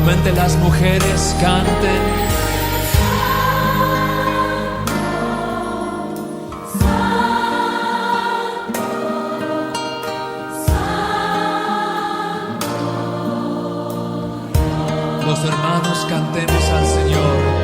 Solamente las mujeres canten. Los hermanos cantemos al Señor.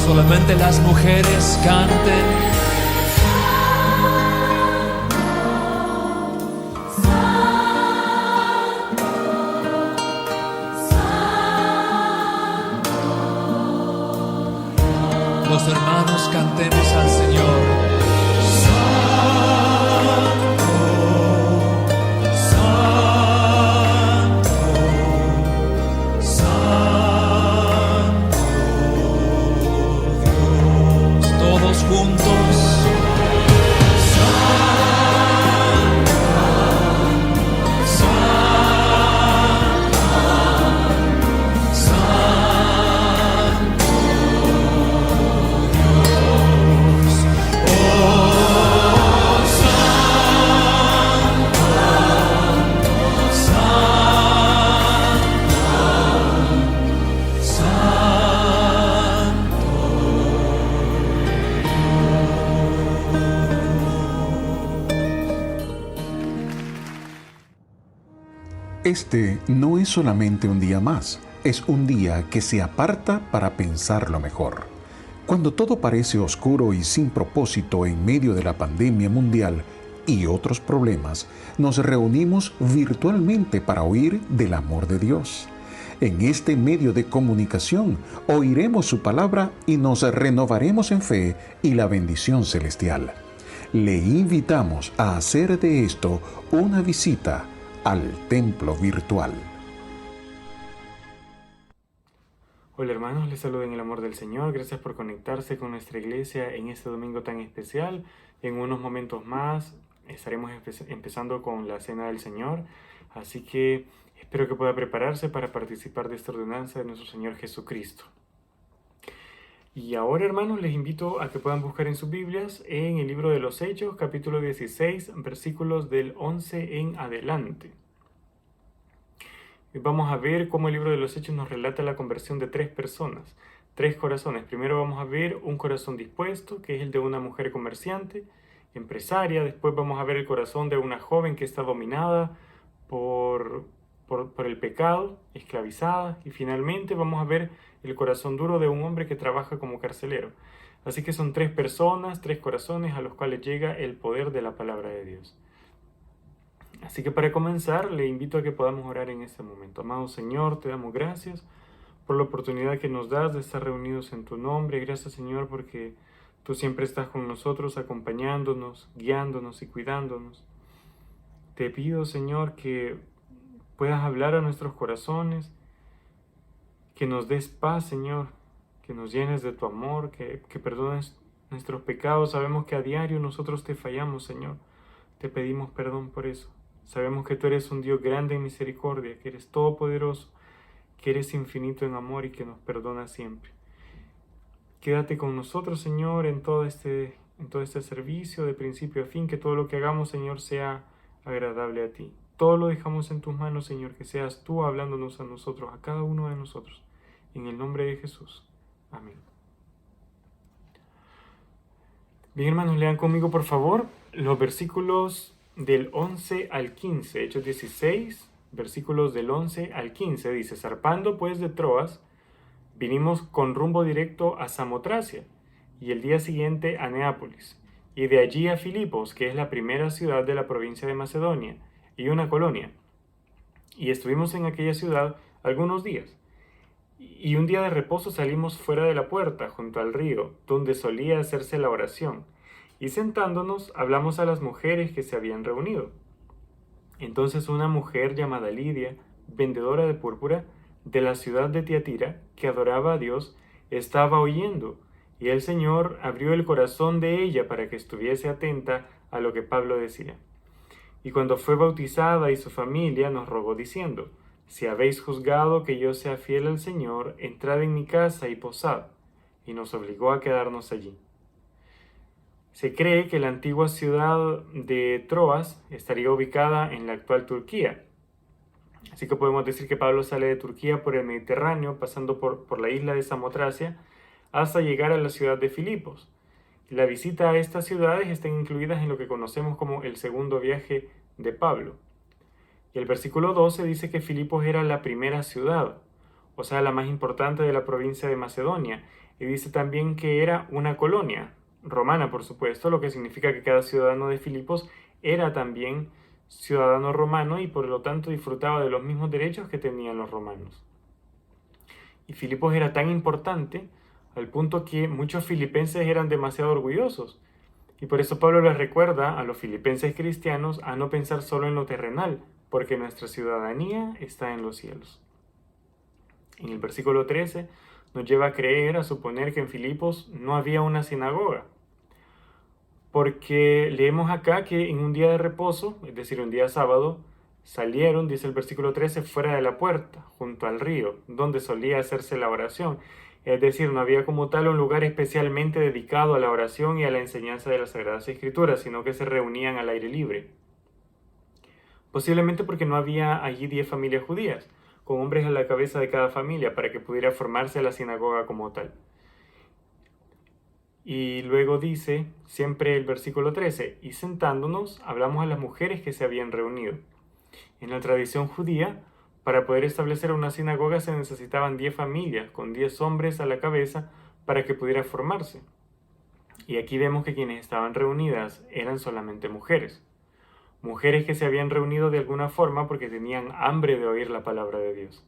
Solamente las mujeres canten. Los hermanos cantemos al Señor. Este no es solamente un día más, es un día que se aparta para pensarlo mejor. Cuando todo parece oscuro y sin propósito en medio de la pandemia mundial y otros problemas, nos reunimos virtualmente para oír del amor de Dios. En este medio de comunicación oiremos su palabra y nos renovaremos en fe y la bendición celestial. Le invitamos a hacer de esto una visita al templo virtual. Hola hermanos, les saludo en el amor del Señor. Gracias por conectarse con nuestra iglesia en este domingo tan especial. En unos momentos más estaremos empezando con la Cena del Señor. Así que espero que pueda prepararse para participar de esta ordenanza de nuestro Señor Jesucristo. Y ahora hermanos, les invito a que puedan buscar en sus Biblias en el libro de los Hechos, capítulo 16, versículos del 11 en adelante. Vamos a ver cómo el libro de los Hechos nos relata la conversión de 3 personas, 3 corazones. Primero vamos a ver un corazón dispuesto, que es el de una mujer comerciante, empresaria. Después vamos a ver el corazón de una joven que está dominada por el pecado, esclavizada. Y finalmente vamos a ver el corazón duro de un hombre que trabaja como carcelero. Así que son 3 personas, 3 corazones a los cuales llega el poder de la palabra de Dios. Así que para comenzar, le invito a que podamos orar en este momento. Amado Señor, te damos gracias por la oportunidad que nos das de estar reunidos en tu nombre. Gracias, Señor, porque tú siempre estás con nosotros, acompañándonos, guiándonos y cuidándonos. Te pido, Señor, que puedas hablar a nuestros corazones, que nos des paz, Señor, que nos llenes de tu amor, que perdones nuestros pecados. Sabemos que a diario nosotros te fallamos, Señor. Te pedimos perdón por eso. Sabemos que tú eres un Dios grande en misericordia, que eres todopoderoso, que eres infinito en amor y que nos perdona siempre. Quédate con nosotros, Señor, en todo este servicio, de principio a fin, que todo lo que hagamos, Señor, sea agradable a ti. Todo lo dejamos en tus manos, Señor, que seas tú hablándonos a nosotros, a cada uno de nosotros. En el nombre de Jesús. Amén. Bien, hermanos, lean conmigo, por favor, los versículos del 11 al 15, Hechos 16, versículos del 11 al 15, dice: zarpando pues de Troas, vinimos con rumbo directo a Samotracia, y el día siguiente a Neápolis, y de allí a Filipos, que es la primera ciudad de la provincia de Macedonia, y una colonia. Y estuvimos en aquella ciudad algunos días, y un día de reposo salimos fuera de la puerta, junto al río, donde solía hacerse la oración. Y sentándonos, hablamos a las mujeres que se habían reunido. Entonces una mujer llamada Lidia, vendedora de púrpura, de la ciudad de Tiatira, que adoraba a Dios, estaba oyendo, y el Señor abrió el corazón de ella para que estuviese atenta a lo que Pablo decía. Y cuando fue bautizada y su familia, nos rogó diciendo: si habéis juzgado que yo sea fiel al Señor, entrad en mi casa y posad. Y nos obligó a quedarnos allí. Se cree que la antigua ciudad de Troas estaría ubicada en la actual Turquía. Así que podemos decir que Pablo sale de Turquía por el Mediterráneo, pasando por la isla de Samotracia, hasta llegar a la ciudad de Filipos. La visita a estas ciudades están incluidas en lo que conocemos como el segundo viaje de Pablo. Y el versículo 12 dice que Filipos era la primera ciudad, o sea, la más importante de la provincia de Macedonia. Y dice también que era una colonia romana, por supuesto, lo que significa que cada ciudadano de Filipos era también ciudadano romano y por lo tanto disfrutaba de los mismos derechos que tenían los romanos. Y Filipos era tan importante al punto que muchos filipenses eran demasiado orgullosos. Y por eso Pablo les recuerda a los filipenses cristianos a no pensar solo en lo terrenal, porque nuestra ciudadanía está en los cielos. En el versículo 13 nos lleva a creer, a suponer que en Filipos no había una sinagoga, porque leemos acá que en un día de reposo, es decir, un día sábado, salieron, dice el versículo 13, fuera de la puerta, junto al río, donde solía hacerse la oración. Es decir, no había como tal un lugar especialmente dedicado a la oración y a la enseñanza de las Sagradas Escrituras, sino que se reunían al aire libre. Posiblemente porque no había allí 10 familias judías, con hombres a la cabeza de cada familia, para que pudiera formarse la sinagoga como tal. Y luego dice, siempre el versículo 13, y sentándonos, hablamos a las mujeres que se habían reunido. En la tradición judía, para poder establecer una sinagoga se necesitaban 10 familias, con 10 hombres a la cabeza, para que pudiera formarse. Y aquí vemos que quienes estaban reunidas eran solamente mujeres. Mujeres que se habían reunido de alguna forma porque tenían hambre de oír la palabra de Dios.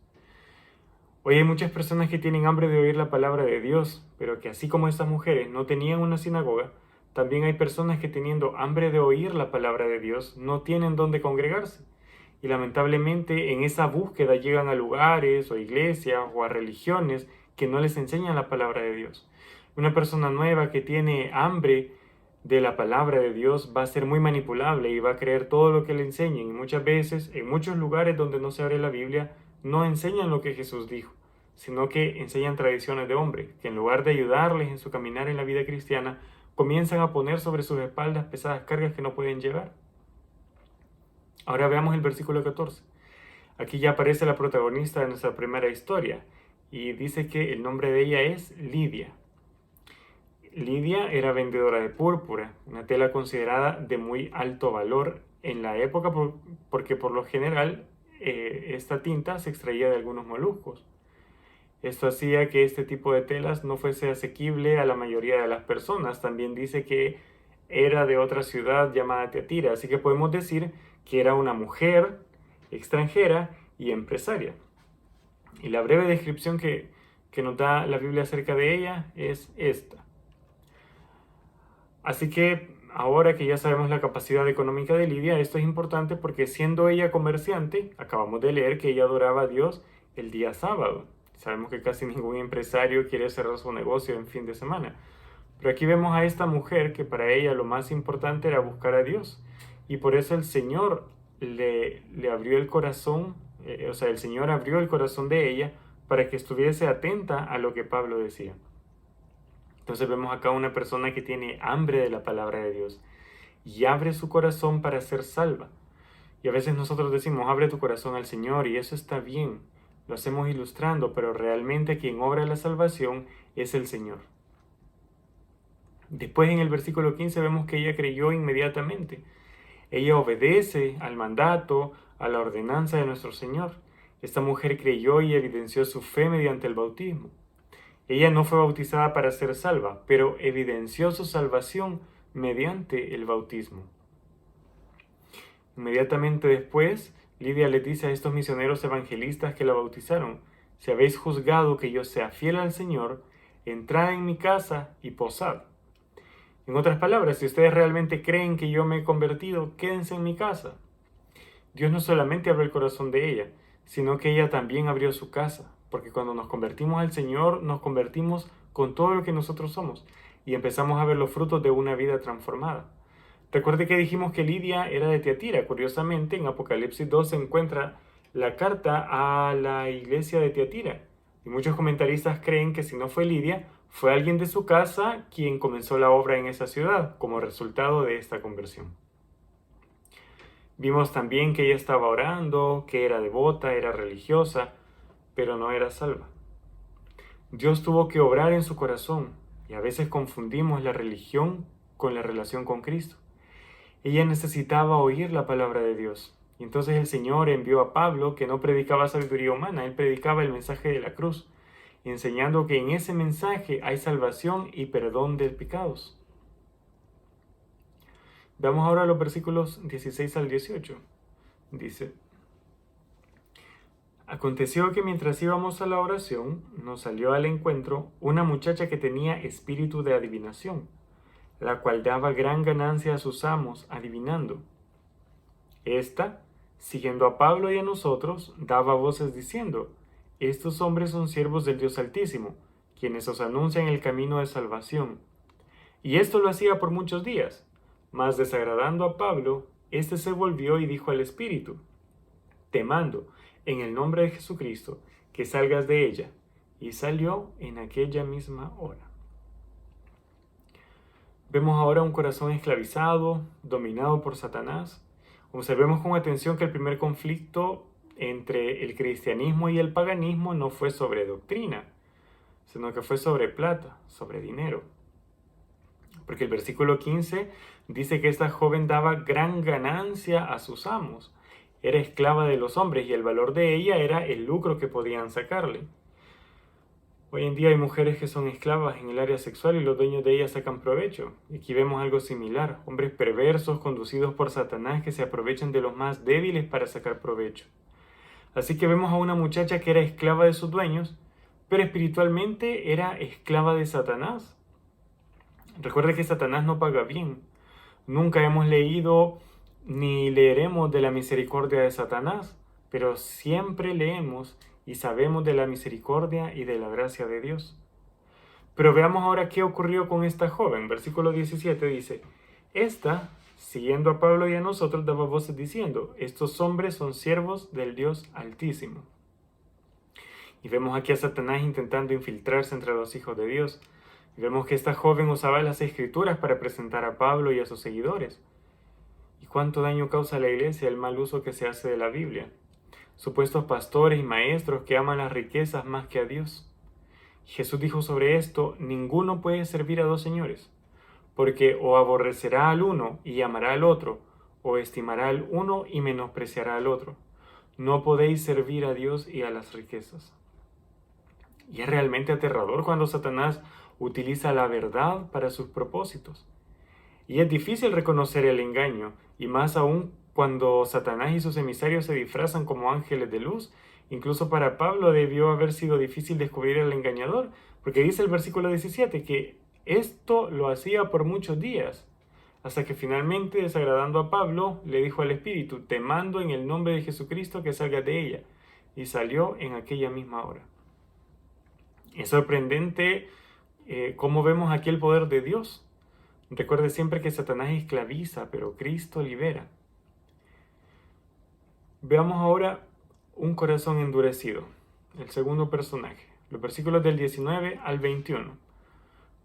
Hoy hay muchas personas que tienen hambre de oír la palabra de Dios, pero que así como estas mujeres no tenían una sinagoga, también hay personas que teniendo hambre de oír la palabra de Dios no tienen dónde congregarse. Y lamentablemente en esa búsqueda llegan a lugares o iglesias o a religiones que no les enseñan la palabra de Dios. Una persona nueva que tiene hambre de la palabra de Dios va a ser muy manipulable y va a creer todo lo que le enseñen. Y muchas veces, en muchos lugares donde no se abre la Biblia, no enseñan lo que Jesús dijo, sino que enseñan tradiciones de hombre, que en lugar de ayudarles en su caminar en la vida cristiana, comienzan a poner sobre sus espaldas pesadas cargas que no pueden llevar. Ahora veamos el versículo 14. Aquí ya aparece la protagonista de nuestra primera historia y dice que el nombre de ella es Lidia. Lidia era vendedora de púrpura, una tela considerada de muy alto valor en la época porque por lo general esta tinta se extraía de algunos moluscos. Esto hacía que este tipo de telas no fuese asequible a la mayoría de las personas. También dice que era de otra ciudad llamada Tiatira, así que podemos decir que era una mujer extranjera y empresaria. Y la breve descripción que nos da la Biblia acerca de ella es esta. Así que ahora que ya sabemos la capacidad económica de Lidia, esto es importante porque siendo ella comerciante, acabamos de leer que ella adoraba a Dios el día sábado. Sabemos que casi ningún empresario quiere cerrar su negocio en fin de semana. Pero aquí vemos a esta mujer que para ella lo más importante era buscar a Dios. Y por eso el Señor le abrió el corazón, el Señor abrió el corazón de ella para que estuviese atenta a lo que Pablo decía. Entonces vemos acá una persona que tiene hambre de la palabra de Dios y abre su corazón para ser salva. Y a veces nosotros decimos, abre tu corazón al Señor, y eso está bien. Lo hacemos ilustrando, pero realmente quien obra la salvación es el Señor. Después en el versículo 15 vemos que ella creyó inmediatamente. Ella obedece al mandato, a la ordenanza de nuestro Señor. Esta mujer creyó y evidenció su fe mediante el bautismo. Ella no fue bautizada para ser salva, pero evidenció su salvación mediante el bautismo. Inmediatamente después, Lidia le dice a estos misioneros evangelistas que la bautizaron: si habéis juzgado que yo sea fiel al Señor, entrad en mi casa y posad. En otras palabras, si ustedes realmente creen que yo me he convertido, quédense en mi casa. Dios no solamente abrió el corazón de ella, sino que ella también abrió su casa, porque cuando nos convertimos al Señor, nos convertimos con todo lo que nosotros somos y empezamos a ver los frutos de una vida transformada. Recuerde que dijimos que Lidia era de Tiatira. Curiosamente, en Apocalipsis 2 se encuentra la carta a la iglesia de Tiatira. Y muchos comentaristas creen que si no fue Lidia, fue alguien de su casa quien comenzó la obra en esa ciudad como resultado de esta conversión. Vimos también que ella estaba orando, que era devota, era religiosa, pero no era salva. Dios tuvo que obrar en su corazón y a veces confundimos la religión con la relación con Cristo. Ella necesitaba oír la palabra de Dios. Y entonces el Señor envió a Pablo, que no predicaba sabiduría humana, él predicaba el mensaje de la cruz, enseñando que en ese mensaje hay salvación y perdón de pecados. Veamos ahora los versículos 16 al 18. Dice: aconteció que mientras íbamos a la oración, nos salió al encuentro una muchacha que tenía espíritu de adivinación, la cual daba gran ganancia a sus amos adivinando. Esta, siguiendo a Pablo y a nosotros, daba voces diciendo: estos hombres son siervos del Dios Altísimo, quienes os anuncian el camino de salvación. Y esto lo hacía por muchos días, mas desagradando a Pablo, éste se volvió y dijo al espíritu: te mando, en el nombre de Jesucristo, que salgas de ella. Y salió en aquella misma hora. Vemos ahora un corazón esclavizado, dominado por Satanás. Observemos con atención que el primer conflicto entre el cristianismo y el paganismo no fue sobre doctrina, sino que fue sobre plata, sobre dinero. Porque el versículo 15 dice que esta joven daba gran ganancia a sus amos. Era esclava de los hombres y el valor de ella era el lucro que podían sacarle. Hoy en día hay mujeres que son esclavas en el área sexual y los dueños de ellas sacan provecho. Y aquí vemos algo similar: hombres perversos conducidos por Satanás que se aprovechan de los más débiles para sacar provecho. Así que vemos a una muchacha que era esclava de sus dueños, pero espiritualmente era esclava de Satanás. Recuerde que Satanás no paga bien. Nunca hemos leído ni leeremos de la misericordia de Satanás, pero siempre leemos y sabemos de la misericordia y de la gracia de Dios. Pero veamos ahora qué ocurrió con esta joven. Versículo 17 dice, esta, siguiendo a Pablo y a nosotros, daba voces diciendo, estos hombres son siervos del Dios Altísimo. Y vemos aquí a Satanás intentando infiltrarse entre los hijos de Dios. Y vemos que esta joven usaba las escrituras para presentar a Pablo y a sus seguidores. ¿Y cuánto daño causa a la iglesia el mal uso que se hace de la Biblia? Supuestos pastores y maestros que aman las riquezas más que a Dios. Jesús dijo sobre esto, ninguno puede servir a dos señores, porque o aborrecerá al uno y amará al otro, o estimará al uno y menospreciará al otro. No podéis servir a Dios y a las riquezas. Y es realmente aterrador cuando Satanás utiliza la verdad para sus propósitos. Y es difícil reconocer el engaño, y más aún cuando Satanás y sus emisarios se disfrazan como ángeles de luz. Incluso para Pablo debió haber sido difícil descubrir al engañador, porque dice el versículo 17 que esto lo hacía por muchos días, hasta que finalmente, desagradando a Pablo, le dijo al Espíritu, te mando en el nombre de Jesucristo que salgas de ella, y salió en aquella misma hora. Es sorprendente cómo vemos aquí el poder de Dios. Recuerde siempre que Satanás esclaviza, pero Cristo libera. Veamos ahora un corazón endurecido, el segundo personaje, los versículos del 19 al 21.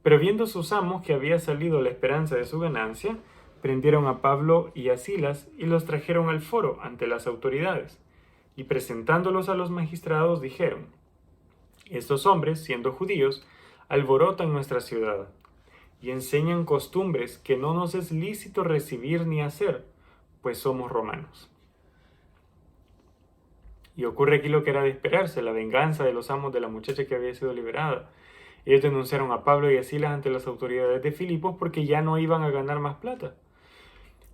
Pero viendo sus amos que había salido la esperanza de su ganancia, prendieron a Pablo y a Silas y los trajeron al foro ante las autoridades, y presentándolos a los magistrados dijeron, estos hombres, siendo judíos, alborotan nuestra ciudad, y enseñan costumbres que no nos es lícito recibir ni hacer, pues somos romanos. Y ocurre aquí lo que era de esperarse, la venganza de los amos de la muchacha que había sido liberada. Ellos denunciaron a Pablo y a Silas ante las autoridades de Filipos porque ya no iban a ganar más plata.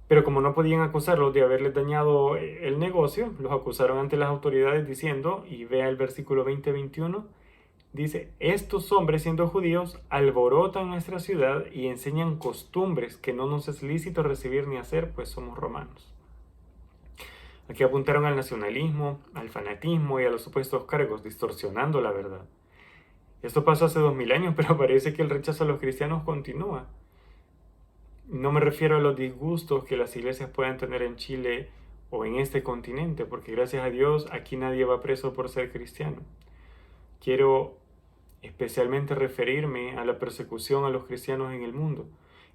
Pero como no podían acusarlos de haberles dañado el negocio, los acusaron ante las autoridades diciendo, y vea el versículo 20-21, dice, estos hombres siendo judíos alborotan nuestra ciudad y enseñan costumbres que no nos es lícito recibir ni hacer, pues somos romanos. Aquí apuntaron al nacionalismo, al fanatismo y a los supuestos cargos, distorsionando la verdad. Esto pasó hace 2000 años, pero parece que el rechazo a los cristianos continúa. No me refiero a los disgustos que las iglesias puedan tener en Chile o en este continente, porque gracias a Dios aquí nadie va preso por ser cristiano. Quiero especialmente referirme a la persecución a los cristianos en el mundo,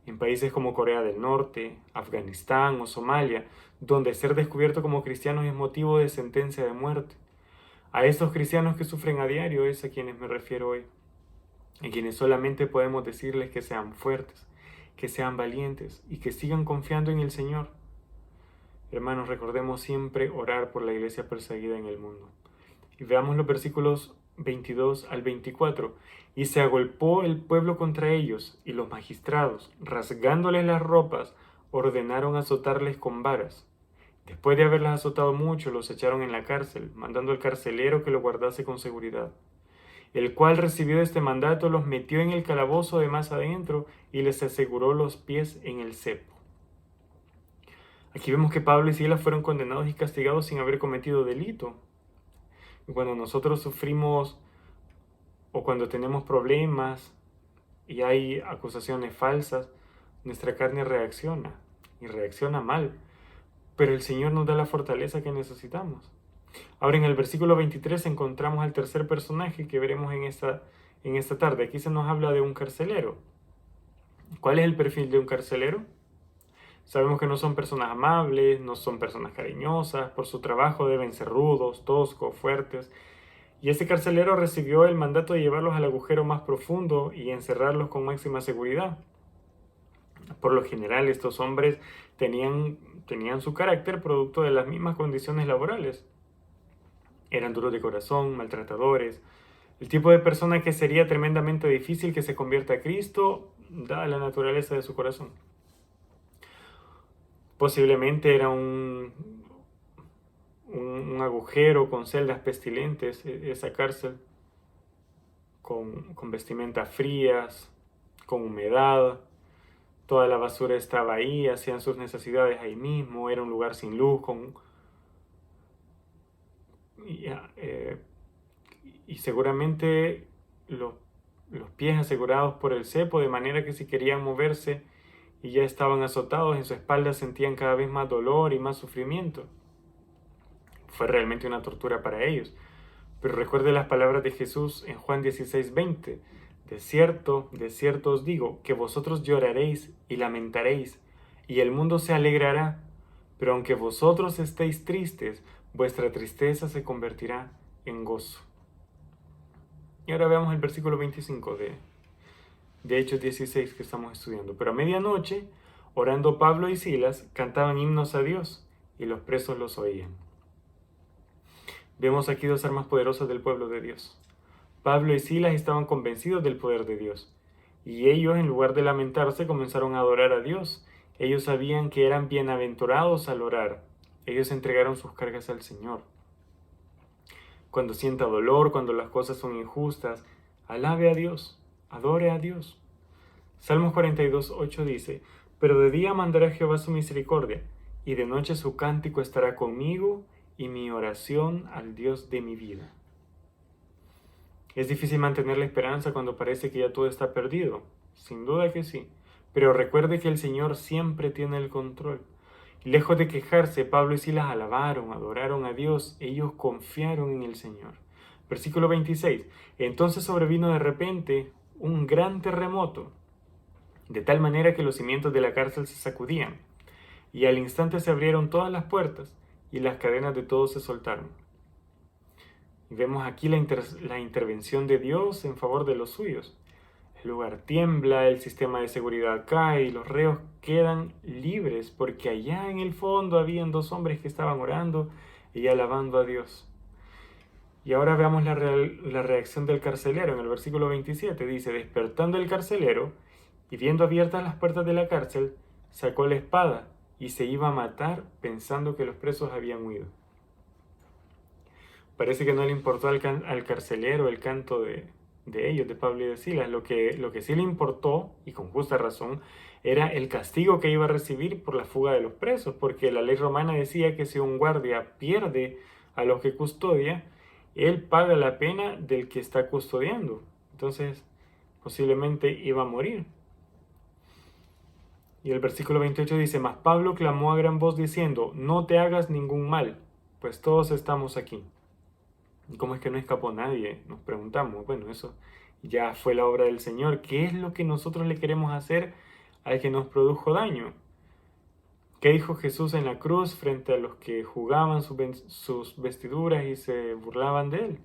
en países como Corea del Norte, Afganistán o Somalia, donde ser descubierto como cristianos es motivo de sentencia de muerte. A estos cristianos que sufren a diario es a quienes me refiero hoy, a quienes solamente podemos decirles que sean fuertes, que sean valientes y que sigan confiando en el Señor. Hermanos, recordemos siempre orar por la iglesia perseguida en el mundo. Y veamos los versículos 22 al 24. Y se agolpó el pueblo contra ellos, y los magistrados, rasgándoles las ropas, ordenaron azotarles con varas. Después de haberlas azotado mucho, los echaron en la cárcel, mandando al carcelero que lo guardase con seguridad. El cual, recibido este mandato, los metió en el calabozo de más adentro y les aseguró los pies en el cepo. Aquí vemos que Pablo y Silas fueron condenados y castigados sin haber cometido delito. Y cuando nosotros sufrimos o cuando tenemos problemas y hay acusaciones falsas, nuestra carne reacciona y reacciona mal. Pero el Señor nos da la fortaleza que necesitamos. Ahora en el versículo 23 encontramos al tercer personaje que veremos en esta tarde. Aquí se nos habla de un carcelero. ¿Cuál es el perfil de un carcelero? Sabemos que no son personas amables, no son personas cariñosas, por su trabajo deben ser rudos, toscos, fuertes. Y este carcelero recibió el mandato de llevarlos al agujero más profundo y encerrarlos con máxima seguridad. Por lo general, estos hombres tenían su carácter producto de las mismas condiciones laborales. Eran duros de corazón, maltratadores, el tipo de persona que sería tremendamente difícil que se convierta a Cristo, dada la naturaleza de su corazón. Posiblemente era un agujero con celdas pestilentes, esa cárcel, con vestimentas frías, con humedad. Toda la basura estaba ahí, hacían sus necesidades ahí mismo, era un lugar sin luz, y seguramente los pies asegurados por el cepo, de manera que si querían moverse y ya estaban azotados en su espalda, sentían cada vez más dolor y más sufrimiento. Fue realmente una tortura para ellos. Pero recuerde las palabras de Jesús en Juan 16:20. De cierto os digo, que vosotros lloraréis y lamentaréis, y el mundo se alegrará. Pero aunque vosotros estéis tristes, vuestra tristeza se convertirá en gozo. Y ahora veamos el versículo 25 de Hechos 16 que estamos estudiando. Pero a medianoche, orando Pablo y Silas, cantaban himnos a Dios, y los presos los oían. Vemos aquí dos armas poderosas del pueblo de Dios. Pablo y Silas estaban convencidos del poder de Dios, y ellos, en lugar de lamentarse, comenzaron a adorar a Dios. Ellos sabían que eran bienaventurados al orar. Ellos entregaron sus cargas al Señor. Cuando sienta dolor, cuando las cosas son injustas, alabe a Dios, adore a Dios. Salmos 42:8 dice: pero de día mandará Jehová su misericordia, y de noche su cántico estará conmigo, y mi oración al Dios de mi vida. Es difícil mantener la esperanza cuando parece que ya todo está perdido. Sin duda que sí. Pero recuerde que el Señor siempre tiene el control. Lejos de quejarse, Pablo y Silas alabaron, adoraron a Dios. Ellos confiaron en el Señor. Versículo 26. Entonces sobrevino de repente un gran terremoto, de tal manera que los cimientos de la cárcel se sacudían, y al instante se abrieron todas las puertas, y las cadenas de todos se soltaron. Y vemos aquí la intervención de Dios en favor de los suyos. El lugar tiembla, el sistema de seguridad cae y los reos quedan libres, porque allá en el fondo habían dos hombres que estaban orando y alabando a Dios. Y ahora veamos la reacción del carcelero. En el versículo 27 dice: despertando el carcelero y viendo abiertas las puertas de la cárcel, sacó la espada y se iba a matar, pensando que los presos habían huido. Parece que no le importó al carcelero el canto de ellos, de Pablo y de Silas. Lo que sí le importó, y con justa razón, era el castigo que iba a recibir por la fuga de los presos, porque la ley romana decía que si un guardia pierde a los que custodia, él paga la pena del que está custodiando. Entonces, posiblemente iba a morir. Y el versículo 28 dice: mas Pablo clamó a gran voz diciendo: no te hagas ningún mal, pues todos estamos aquí. ¿Y cómo es que no escapó nadie? Nos preguntamos. Bueno, eso ya fue la obra del Señor. ¿Qué es lo que nosotros le queremos hacer al que nos produjo daño? ¿Qué dijo Jesús en la cruz frente a los que jugaban sus vestiduras y se burlaban de él?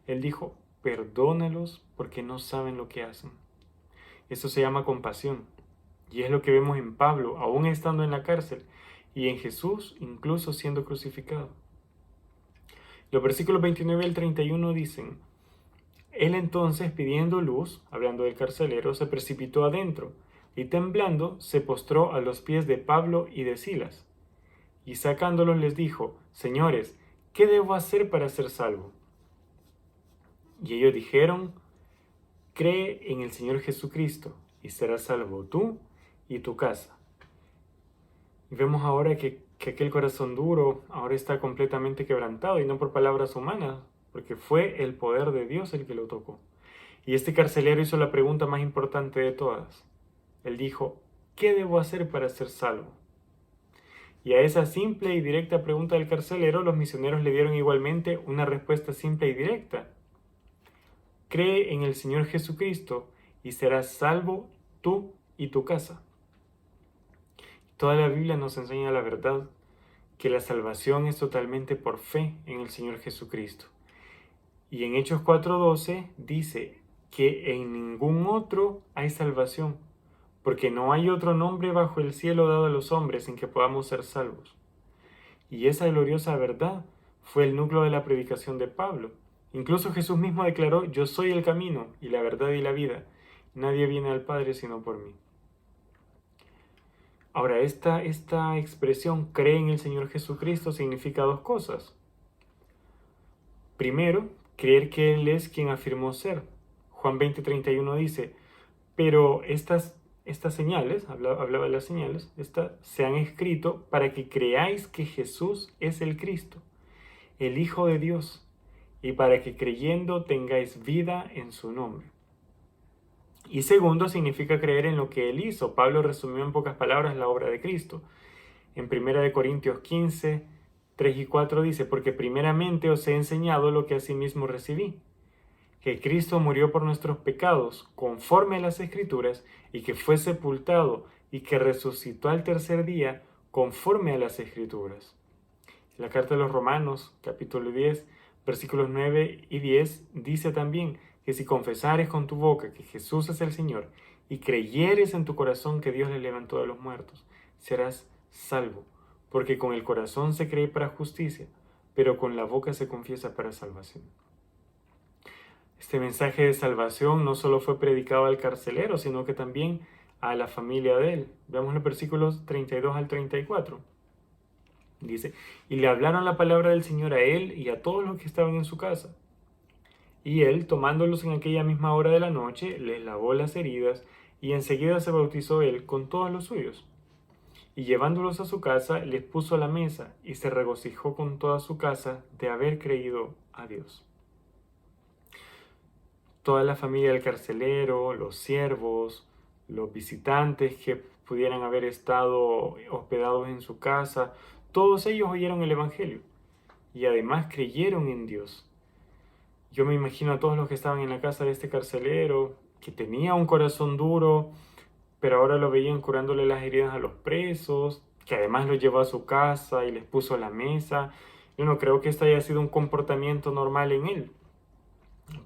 Él dijo: perdónalos porque no saben lo que hacen. Eso se llama compasión. Y es lo que vemos en Pablo, aún estando en la cárcel, y en Jesús, incluso siendo crucificado. Los versículos 29 al 31 dicen: él entonces, pidiendo luz, hablando del carcelero, se precipitó adentro, y temblando se postró a los pies de Pablo y de Silas. Y sacándolos les dijo: señores, ¿qué debo hacer para ser salvo? Y ellos dijeron: cree en el Señor Jesucristo, y serás salvo tú y tu casa. Y vemos ahora que aquel corazón duro ahora está completamente quebrantado, y no por palabras humanas, porque fue el poder de Dios el que lo tocó. Y este carcelero hizo la pregunta más importante de todas. Él dijo: ¿qué debo hacer para ser salvo? Y a esa simple y directa pregunta del carcelero, los misioneros le dieron igualmente una respuesta simple y directa: cree en el Señor Jesucristo y serás salvo tú y tu casa. Toda la Biblia nos enseña la verdad, que la salvación es totalmente por fe en el Señor Jesucristo. Y en Hechos 4:12 dice que en ningún otro hay salvación, porque no hay otro nombre bajo el cielo dado a los hombres en que podamos ser salvos. Y esa gloriosa verdad fue el núcleo de la predicación de Pablo. Incluso Jesús mismo declaró: yo soy el camino y la verdad y la vida. Nadie viene al Padre sino por mí. Ahora, esta expresión, cree en el Señor Jesucristo, significa dos cosas. Primero, creer que Él es quien afirmó ser. Juan 20:31 dice: pero estas señales, hablaba de las señales, se han escrito para que creáis que Jesús es el Cristo, el Hijo de Dios, y para que creyendo tengáis vida en su nombre. Y segundo, significa creer en lo que Él hizo. Pablo resumió en pocas palabras la obra de Cristo. En 1 Corintios 15, 3 y 4 dice, porque primeramente os he enseñado lo que asimismo recibí, que Cristo murió por nuestros pecados, conforme a las Escrituras, y que fue sepultado, y que resucitó al tercer día, conforme a las Escrituras. La carta de los Romanos, capítulo 10, versículos 9 y 10, dice también que si confesares con tu boca que Jesús es el Señor, y creyeres en tu corazón que Dios le levantó de los muertos, serás salvo, porque con el corazón se cree para justicia, pero con la boca se confiesa para salvación. Este mensaje de salvación no solo fue predicado al carcelero, sino que también a la familia de él. Veamos los versículos 32 al 34. Dice, y le hablaron la palabra del Señor a él y a todos los que estaban en su casa. Y él, tomándolos en aquella misma hora de la noche, les lavó las heridas, y enseguida se bautizó él con todos los suyos. Y llevándolos a su casa, les puso a la mesa, y se regocijó con toda su casa de haber creído a Dios. Toda la familia del carcelero, los siervos, los visitantes que pudieran haber estado hospedados en su casa, todos ellos oyeron el Evangelio y además creyeron en Dios. Yo me imagino a todos los que estaban en la casa de este carcelero, que tenía un corazón duro, pero ahora lo veían curándole las heridas a los presos, que además los llevó a su casa y les puso a la mesa. Yo no creo que esto haya sido un comportamiento normal en él.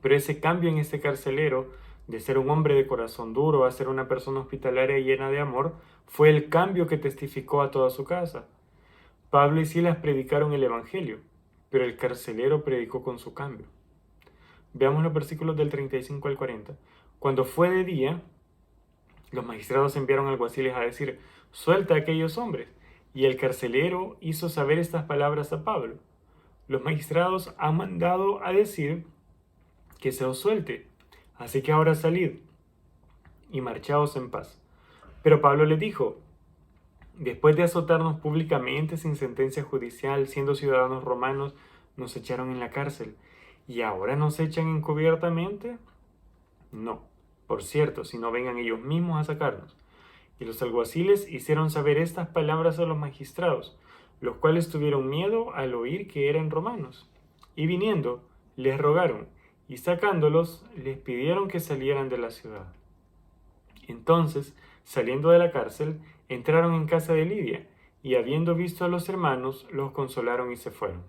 Pero ese cambio en este carcelero, de ser un hombre de corazón duro a ser una persona hospitalaria y llena de amor, fue el cambio que testificó a toda su casa. Pablo y Silas predicaron el Evangelio, pero el carcelero predicó con su cambio. Veamos los versículos del 35 al 40. Cuando fue de día, los magistrados enviaron alguaciles a decir, suelta a aquellos hombres. Y el carcelero hizo saber estas palabras a Pablo. Los magistrados han mandado a decir que se os suelte. Así que ahora salid y marchaos en paz. Pero Pablo les dijo, después de azotarnos públicamente sin sentencia judicial, siendo ciudadanos romanos, nos echaron en la cárcel. ¿Y ahora nos echan encubiertamente? No, por cierto, si no vengan ellos mismos a sacarnos. Y los alguaciles hicieron saber estas palabras a los magistrados, los cuales tuvieron miedo al oír que eran romanos. Y viniendo, les rogaron, y sacándolos, les pidieron que salieran de la ciudad. Entonces, saliendo de la cárcel, entraron en casa de Lidia, y habiendo visto a los hermanos, los consolaron y se fueron.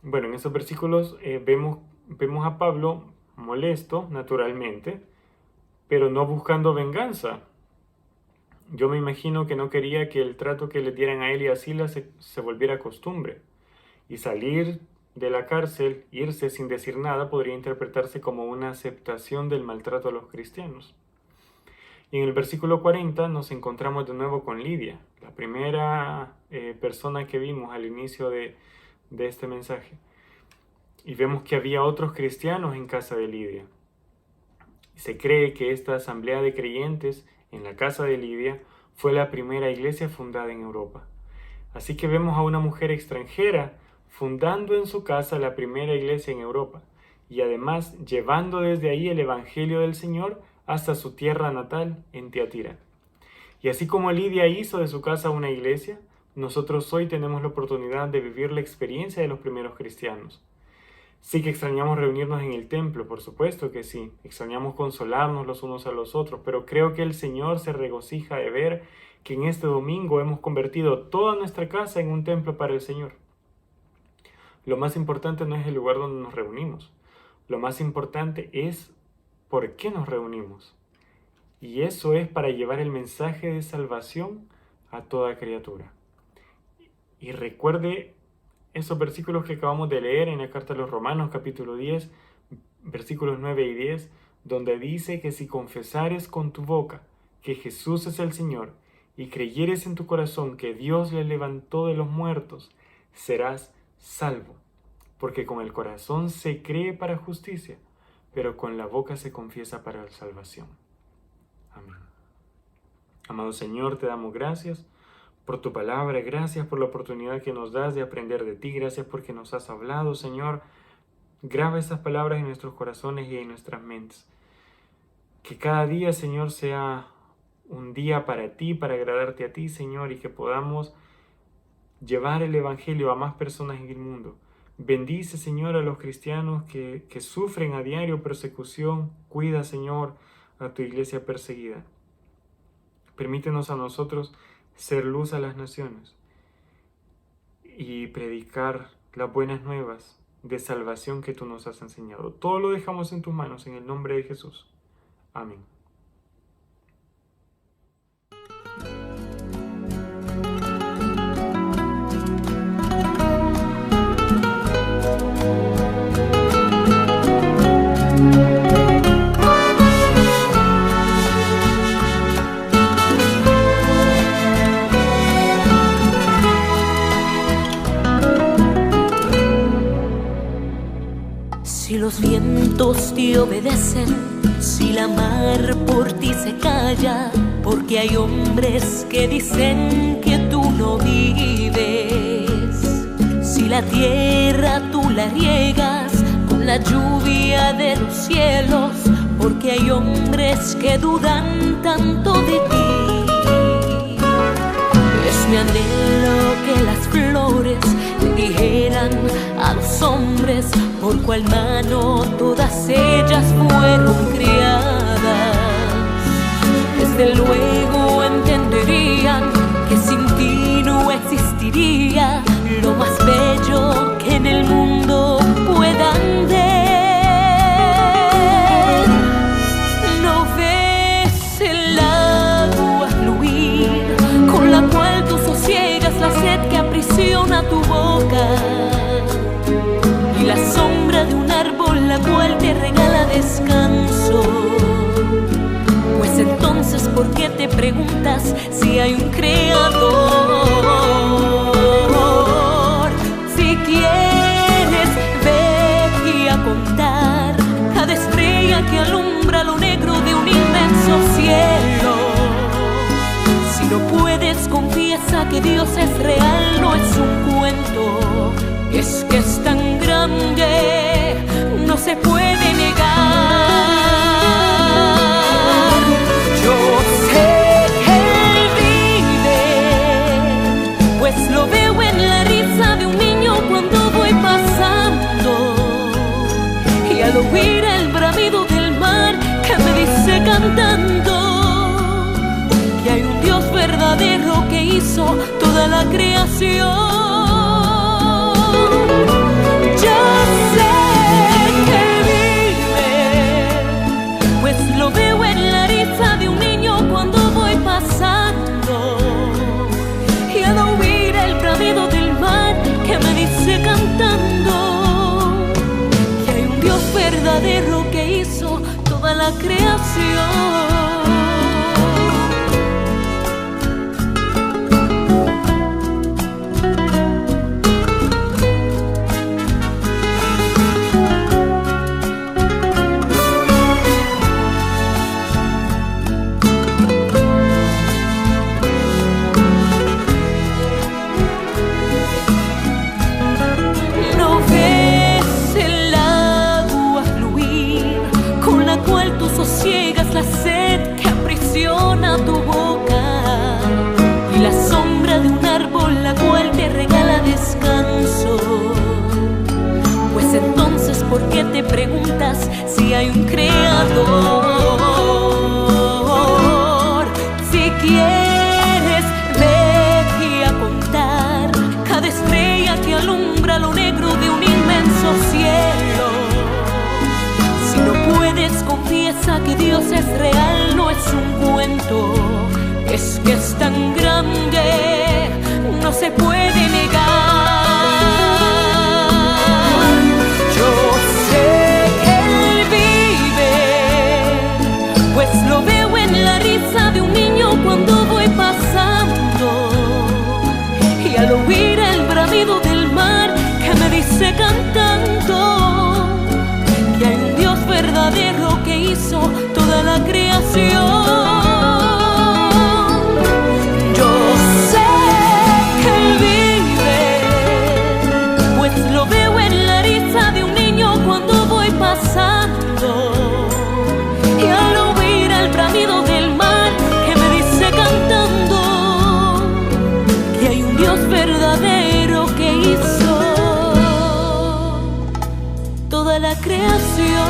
Bueno, en esos versículos vemos a Pablo molesto, naturalmente, pero no buscando venganza. Yo me imagino que no quería que el trato que le dieran a él y a Silas se volviera costumbre. Y salir de la cárcel, irse sin decir nada, podría interpretarse como una aceptación del maltrato a los cristianos. Y en el versículo 40 nos encontramos de nuevo con Lidia, la primera persona que vimos al inicio de este mensaje. Y vemos que había otros cristianos en casa de Lidia. Se cree que esta asamblea de creyentes en la casa de Lidia fue la primera iglesia fundada en Europa. Así que vemos a una mujer extranjera fundando en su casa la primera iglesia en Europa y además llevando desde ahí el Evangelio del Señor hasta su tierra natal en Tiatira. Y así como Lidia hizo de su casa una iglesia, nosotros hoy tenemos la oportunidad de vivir la experiencia de los primeros cristianos. Sí que extrañamos reunirnos en el templo, por supuesto que sí. Extrañamos consolarnos los unos a los otros, pero creo que el Señor se regocija de ver que en este domingo hemos convertido toda nuestra casa en un templo para el Señor. Lo más importante no es el lugar donde nos reunimos. Lo más importante es por qué nos reunimos. Y eso es para llevar el mensaje de salvación a toda criatura. Y recuerde esos versículos que acabamos de leer en la carta a los Romanos, capítulo 10, versículos 9 y 10, donde dice que si confesares con tu boca que Jesús es el Señor y creyeres en tu corazón que Dios le levantó de los muertos, serás salvo. Porque con el corazón se cree para justicia, pero con la boca se confiesa para la salvación. Amén. Amado Señor, te damos gracias por tu palabra, gracias por la oportunidad que nos das de aprender de ti, gracias porque nos has hablado, Señor. Graba esas palabras en nuestros corazones y en nuestras mentes. Que cada día, Señor, sea un día para ti, para agradarte a ti, Señor, y que podamos llevar el Evangelio a más personas en el mundo. Bendice, Señor, a los cristianos que sufren a diario persecución. Cuida, Señor, a tu iglesia perseguida. Permítenos a nosotros ser luz a las naciones y predicar las buenas nuevas de salvación que tú nos has enseñado. Todo lo dejamos en tus manos, en el nombre de Jesús. Amén. Si los vientos te obedecen, si la mar por ti se calla, porque hay hombres que dicen que tú no vives. Si la tierra tú la riegas con la lluvia de los cielos, porque hay hombres que dudan tanto de ti. Es mi anhelo que las flores le dijeran a los hombres por cuál mano todas ellas fueron criadas. Desde luego entenderían que sin ti no existiría lo más bello que en el mundo puedan ver. ¿No ves el agua fluir con la cual tú sosiegas la sed que aprisiona tu boca? Y la sombra de un árbol la cual te regala descanso. Pues entonces, ¿por qué te preguntas si hay un creador? Si quieres, ve y a contar cada estrella que alumbra lo negro de un inmenso cielo. Si no puedes, confiesa que Dios es real, no es un cuento. Es que es tan grande, no se puede negar. Yo sé que Él vive, pues lo veo en la risa de un niño cuando voy pasando. Y al oír el bramido del mar que me dice cantando que hay un Dios verdadero que hizo toda la creación. Yo sé que vive, pues lo veo en la risa de un niño cuando voy pasando. Y al oír el bramido del mar que me dice cantando que hay un Dios verdadero que hizo toda la creación. Sosiegas la sed que aprisiona tu boca y la sombra de un árbol la cual te regala descanso. Pues entonces, ¿por qué te preguntas si hay un creador? Si quieres, ve y a contar cada estrella que alumbra lo negro de un inmenso cielo. Si no puedes, confiesa que Dios es real, no es un cuento. Es que es tan grande, no se puede negar. Yo sé que Él vive, pues lo veo en la risa de un niño cuando voy pasando. Y al oír el bramido del mar que me dice cantando que hay un Dios verdadero que hizo toda la creación. Yo sé creación.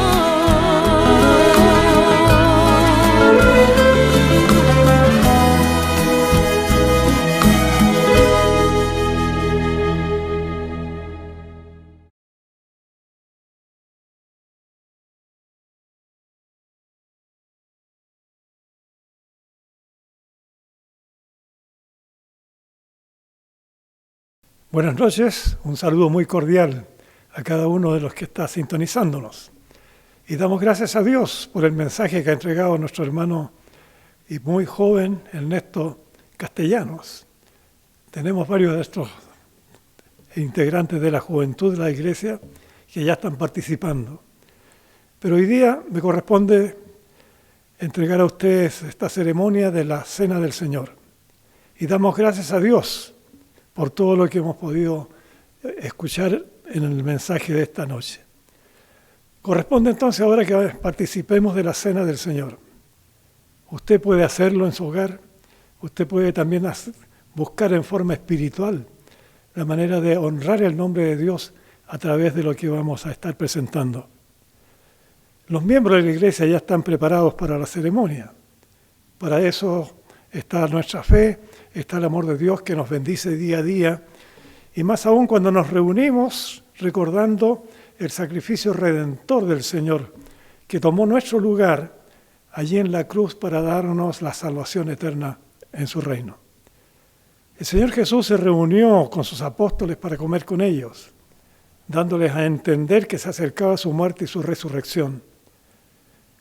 Buenas noches, un saludo muy cordial a cada uno de los que está sintonizándonos. Y damos gracias a Dios por el mensaje que ha entregado nuestro hermano y muy joven Ernesto Castellanos. Tenemos varios de estos integrantes de la juventud de la iglesia que ya están participando. Pero hoy día me corresponde entregar a ustedes esta ceremonia de la Cena del Señor. Y damos gracias a Dios por todo lo que hemos podido escuchar en el mensaje de esta noche. Corresponde entonces ahora que participemos de la Cena del Señor. Usted puede hacerlo en su hogar, usted puede también buscar en forma espiritual la manera de honrar el nombre de Dios a través de lo que vamos a estar presentando. Los miembros de la iglesia ya están preparados para la ceremonia. Para eso está nuestra fe, está el amor de Dios que nos bendice día a día, y más aún cuando nos reunimos recordando el sacrificio redentor del Señor, que tomó nuestro lugar allí en la cruz para darnos la salvación eterna en su reino. El Señor Jesús se reunió con sus apóstoles para comer con ellos, dándoles a entender que se acercaba su muerte y su resurrección.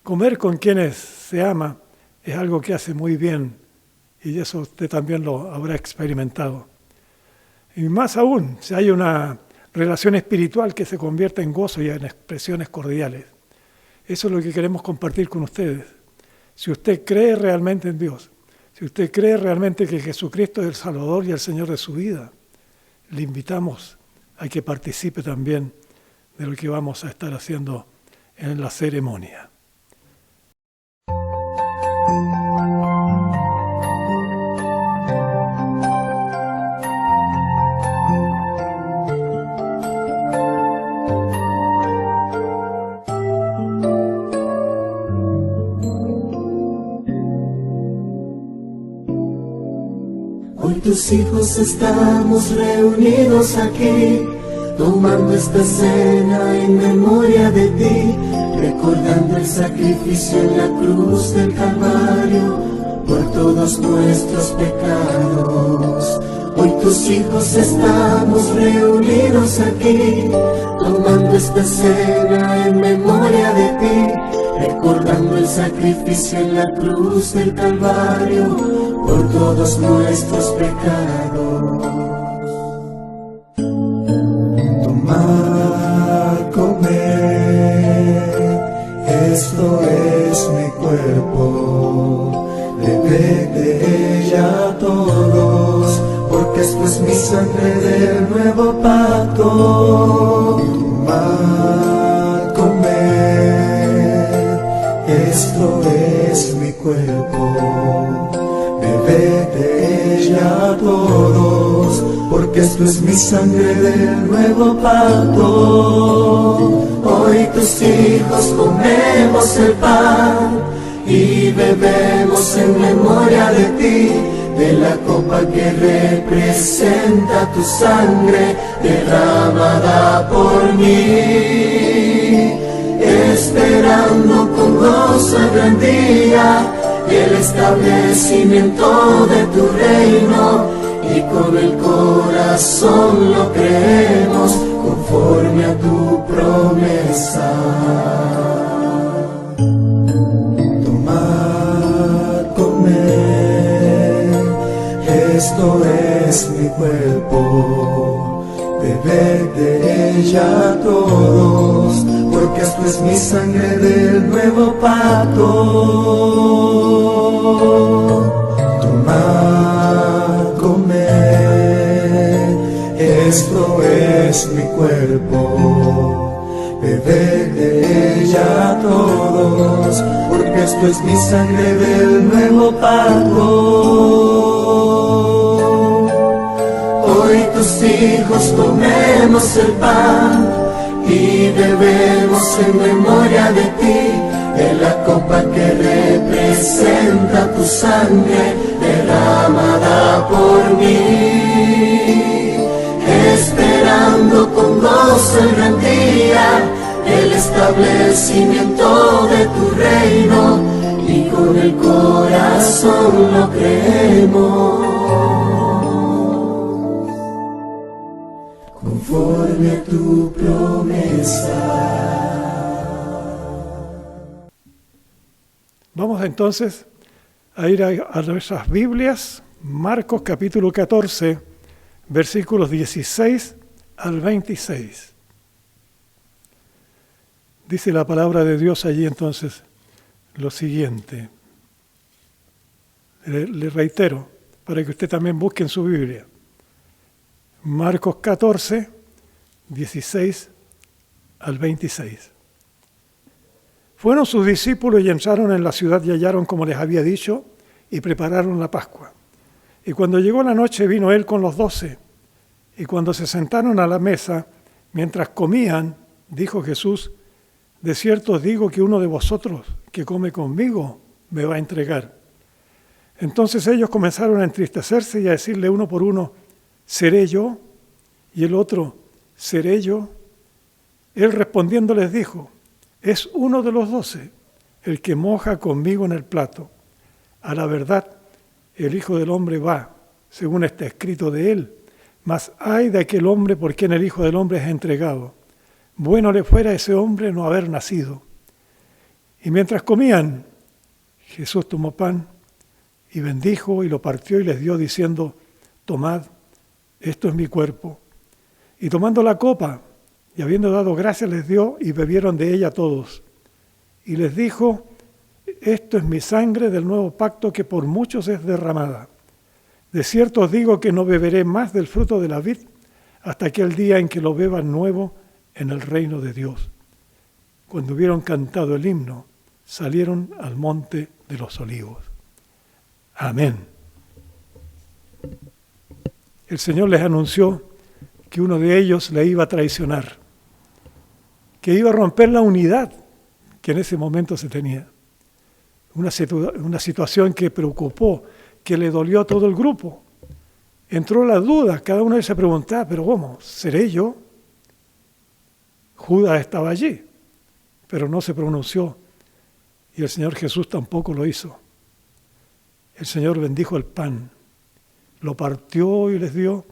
Comer con quienes se ama es algo que hace muy bien, y eso usted también lo habrá experimentado. Y más aún, si hay una relación espiritual que se convierte en gozo y en expresiones cordiales. Eso es lo que queremos compartir con ustedes. Si usted cree realmente en Dios, si usted cree realmente que Jesucristo es el Salvador y el Señor de su vida, le invitamos a que participe también de lo que vamos a estar haciendo en la ceremonia. Hoy tus hijos estamos reunidos aquí, tomando esta cena en memoria de ti, recordando el sacrificio en la cruz del Calvario por todos nuestros pecados. Hoy tus hijos estamos reunidos aquí, tomando esta cena en memoria de ti, recordando el sacrificio en la cruz del Calvario por todos nuestros pecados. Tomad, comed, esto es mi cuerpo, bebed de ella todos, porque esto es mi sangre del nuevo pacto. Tomad, comed, esto es mi cuerpo, bebed de ella todos, porque esto es mi sangre del nuevo pacto. Hoy tus hijos comemos el pan y bebemos en memoria de ti, de la copa que representa tu sangre derramada por mí, esperando con gozo el gran día, el establecimiento de tu reino, y con el corazón lo creemos conforme a tu promesa. Tomad, comed, esto es mi cuerpo, bebed de ella todos, porque esto es mi sangre del nuevo pacto. Tomad, comed, esto es mi cuerpo, bebed de ella todos, porque esto es mi sangre del nuevo pacto. Hoy tus hijos comemos el pan y bebemos en memoria de ti, de la copa que representa tu sangre derramada por mí, esperando con gozo el gran día, el establecimiento de tu reino, y con el corazón lo creemos, conforme a tu promesa. Vamos entonces a ir a nuestras Biblias, Marcos capítulo 14, versículos 16 al 26. Dice la palabra de Dios allí entonces lo siguiente. Le reitero, para que usted también busque en su Biblia. Marcos 14, 16 al 26. Fueron sus discípulos y entraron en la ciudad y hallaron como les había dicho y prepararon la Pascua. Y cuando llegó la noche vino él con los 12. Y cuando se sentaron a la mesa, mientras comían, dijo Jesús: de cierto os digo que uno de vosotros que come conmigo me va a entregar. Entonces ellos comenzaron a entristecerse y a decirle uno por uno: ¿seré yo? Y el otro: ¿seré yo? Él respondiendo les dijo: es uno de los 12, el que moja conmigo en el plato. A la verdad, el Hijo del Hombre va, según está escrito de él, mas ay de aquel hombre por quien el Hijo del Hombre es entregado. Bueno le fuera a ese hombre no haber nacido. Y mientras comían, Jesús tomó pan y bendijo y lo partió y les dio diciendo: tomad, esto es mi cuerpo. Y tomando la copa, y habiendo dado gracias les dio y bebieron de ella todos. Y les dijo: esto es mi sangre del nuevo pacto que por muchos es derramada. De cierto os digo que no beberé más del fruto de la vid hasta aquel día en que lo beban nuevo en el reino de Dios. Cuando hubieron cantado el himno, salieron al monte de los olivos. Amén. El Señor les anunció que uno de ellos le iba a traicionar, que iba a romper la unidad que en ese momento se tenía. Una situación que preocupó, que le dolió a todo el grupo. Entró la duda, cada uno se preguntaba: ¿pero cómo? ¿Seré yo? Judas estaba allí, pero no se pronunció, y el Señor Jesús tampoco lo hizo. El Señor bendijo el pan, lo partió y les dio,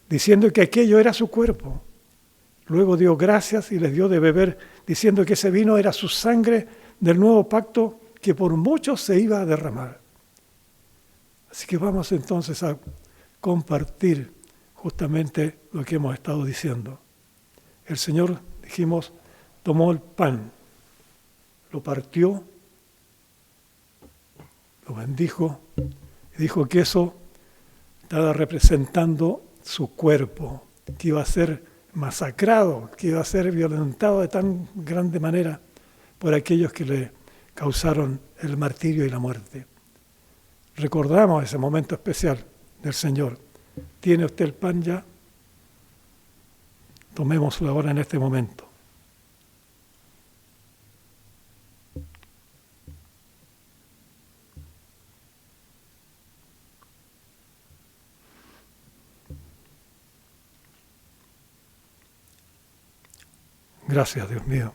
diciendo que aquello era su cuerpo. Luego dio gracias y les dio de beber, diciendo que ese vino era su sangre del nuevo pacto que por muchos se iba a derramar. Así que vamos entonces a compartir justamente lo que hemos estado diciendo. El Señor, dijimos, tomó el pan, lo partió, lo bendijo y dijo que eso estaba representando su cuerpo, que iba a ser masacrado, que iba a ser violentado de tan grande manera por aquellos que le causaron el martirio y la muerte. Recordamos ese momento especial del Señor. ¿Tiene usted el pan ya? Tomémoslo ahora en este momento. Gracias, Dios mío.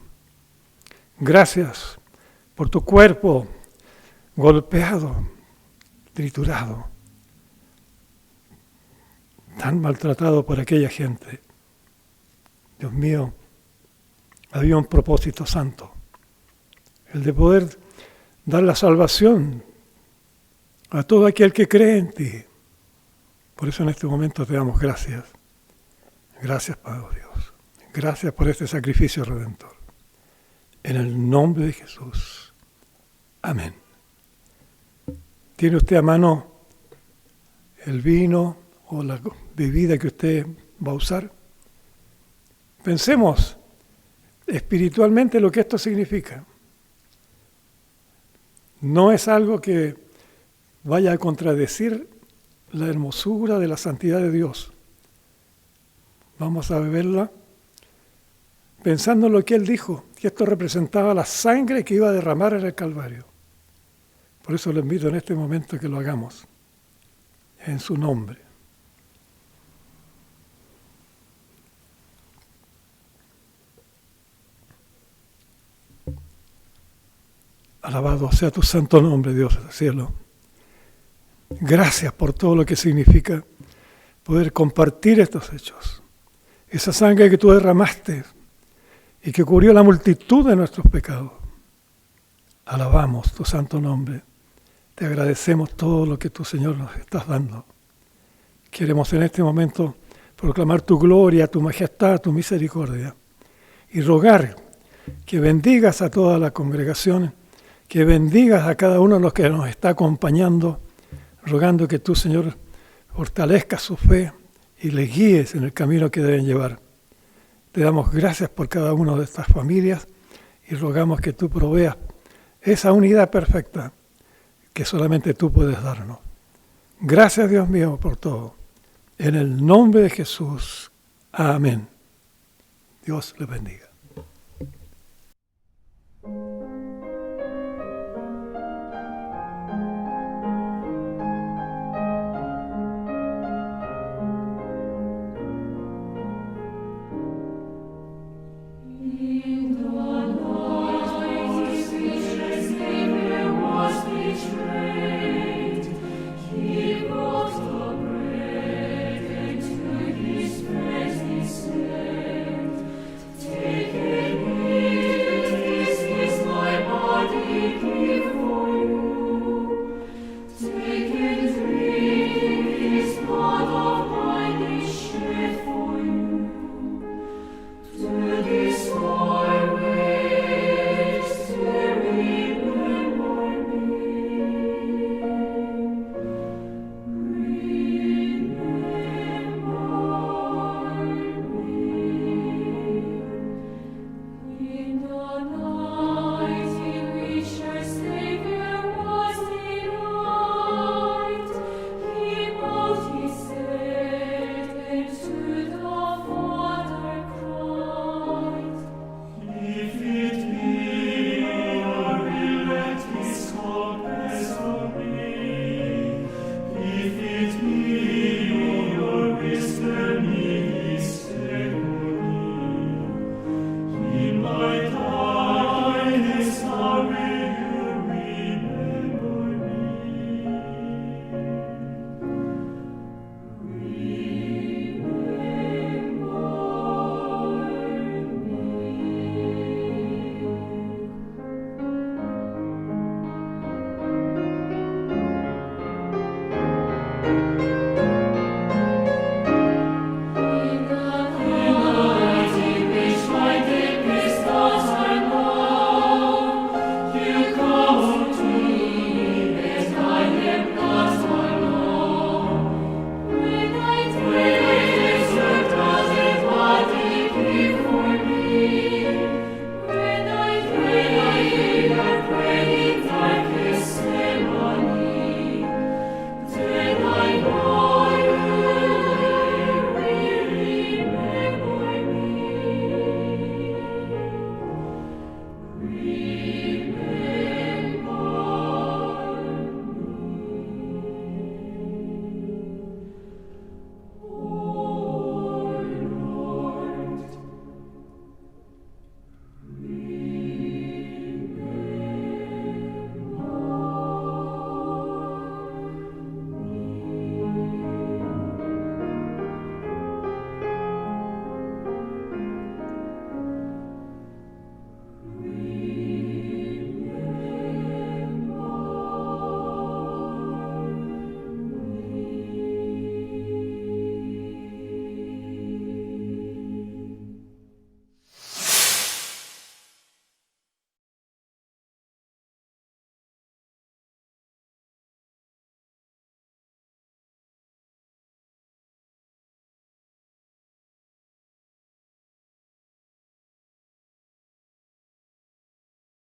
Gracias por tu cuerpo golpeado, triturado, tan maltratado por aquella gente. Dios mío, había un propósito santo, el de poder dar la salvación a todo aquel que cree en ti. Por eso en este momento te damos gracias. Gracias, Padre Dios. Gracias por este sacrificio redentor. En el nombre de Jesús. Amén. ¿Tiene usted a mano el vino o la bebida que usted va a usar? Pensemos espiritualmente lo que esto significa. No es algo que vaya a contradecir la hermosura de la santidad de Dios. Vamos a beberla pensando en lo que Él dijo, que esto representaba la sangre que iba a derramar en el Calvario. Por eso le invito en este momento que lo hagamos, en su nombre. Alabado sea tu santo nombre, Dios del cielo. Gracias por todo lo que significa poder compartir estos hechos. Esa sangre que tú derramaste y que cubrió la multitud de nuestros pecados. Alabamos tu santo nombre. Te agradecemos todo lo que tú, Señor, nos estás dando. Queremos en este momento proclamar tu gloria, tu majestad, tu misericordia y rogar que bendigas a toda la congregación, que bendigas a cada uno de los que nos está acompañando, rogando que tú, Señor, fortalezcas su fe y les guíes en el camino que deben llevar. Te damos gracias por cada una de estas familias y rogamos que tú proveas esa unidad perfecta que solamente tú puedes darnos. Gracias, Dios mío, por todo. En el nombre de Jesús. Amén. Dios les bendiga.